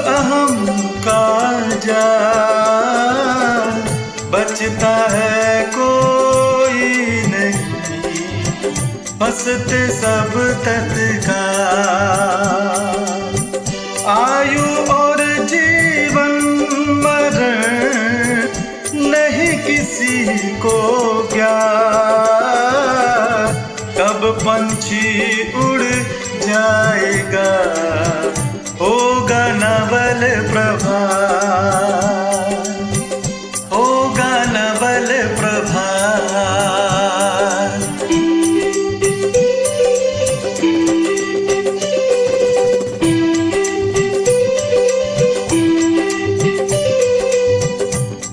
अहम का जाल, बचता है कोई नहीं, हंसते सब तत्काल। आयु और जीवन मरण नहीं किसी को ज्ञात, कब पंछी उड़ जाएगा होगा नवल प्रभात, होगा नवल प्रभात।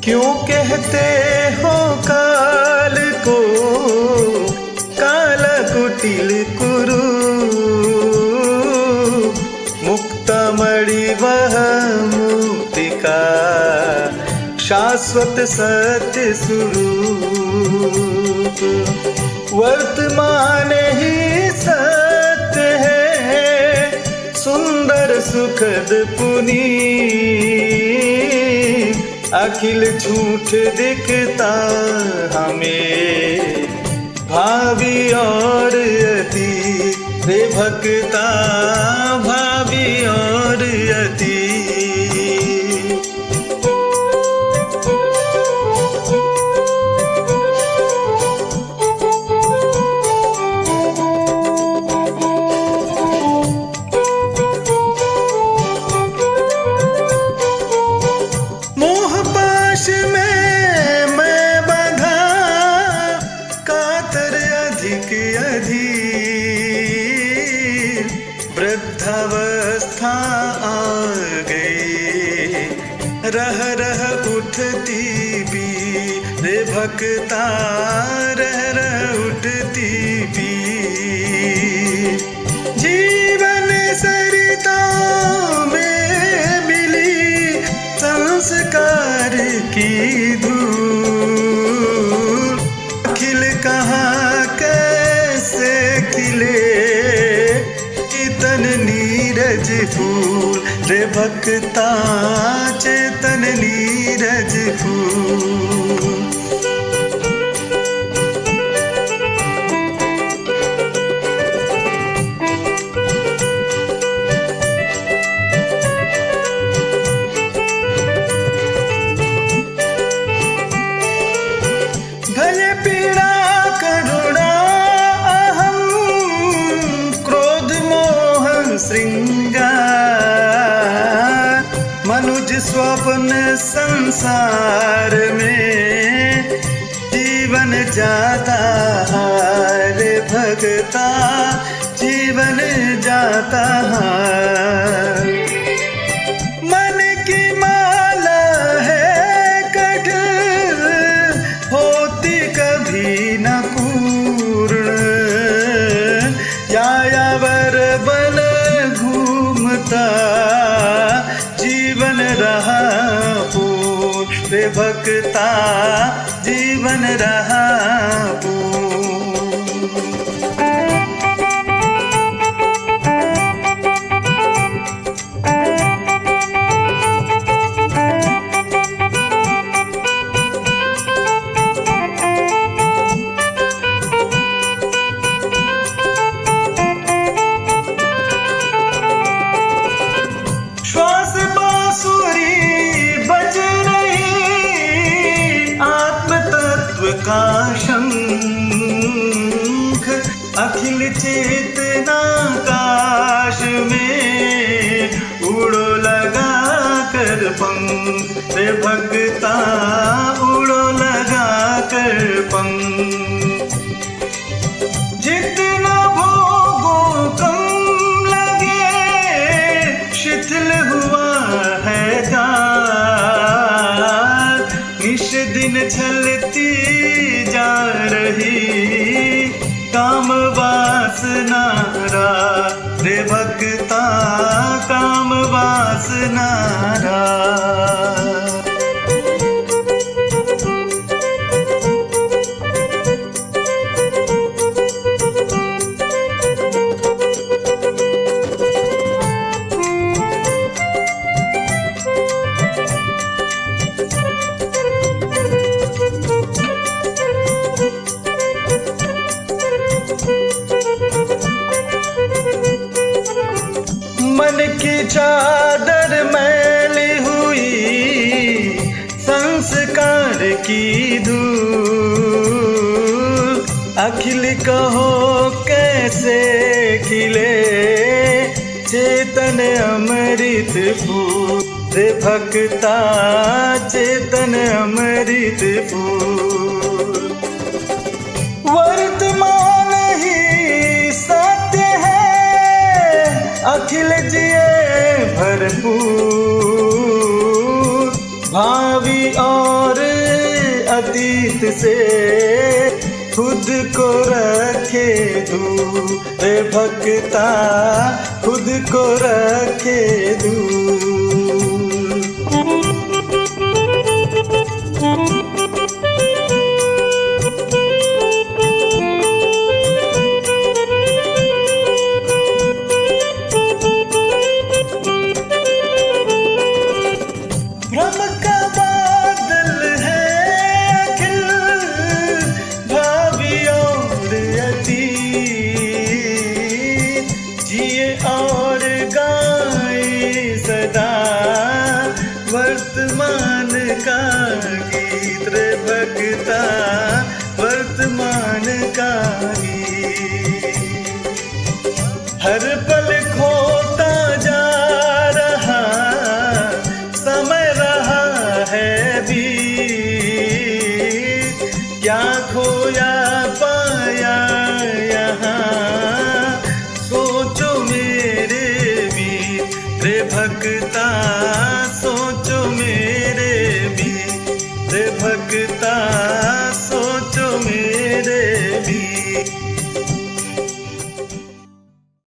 क्यों कहते हो काल को काला कुटिल कुरु, मुक्तमणि वह मुक्ति का शाश्वत सत्य स्वरूप। वर्तमान ही सत्य है, सुंदर सुखद पुनीत, अखिल झूठ दिखता हमें भावी और अतीत, रे भक्ता भावी और अतीत। मोह पाश में मैं बंधा, कातर अधिक अधीर, वृद्धावस्था आ गई, रह रह उठती भी, रे भक्ता रह रह उठती भी। जीवन सरिताओं में मिली संस्कार की धूल, खिल कहाँ कैसे खिले चेतन नीरज फूल, रे भक्ता चेतन नीरज फूल। भले पीड़ा करुणा अहम, क्रोध मोह श्रृंगार, मनुज स्वप्न संसार में जीवन जाता हार, भगता जीवन जाता हार। मन की माला है कठिन, होती कभी न पूर्ण, यायावर बन घूमता जीवन रहा पूर्ण, रे भक्ता जीवन रहा पूर्ण। श्वास बांसुरी बज रही, आत्म तत्व का शंख, अखिल चेतना काश में उड़ो लगा कर पंख, रे भक्ता उड़ो लगा कर पंख। जितना भोगों कम लगे, शिथिल हुआ है जाल, निश दिन छलती जा रही काम वासना रात, रे भक्ता काम वासना रात। की धूल। अखिल कहो कैसे खिले चेतन अमृत फूल, रे भक्ता चेतन अमृत फूल। वर्तमान ही सत्य है, अखिल जिए भरपूर। भावी और अतीत से खुद को रखे दूर, रे भक्ता खुद को रखे दूर। भ्रम का बादल है अखिल, भावी और अतीत। जिए और गाए सदा वर्तमान का गीत, रे भक्ता वर्तमान का गीत। हर पल खोता जा रहा समय रहा है बीत, क्या खोया पाया यहाँ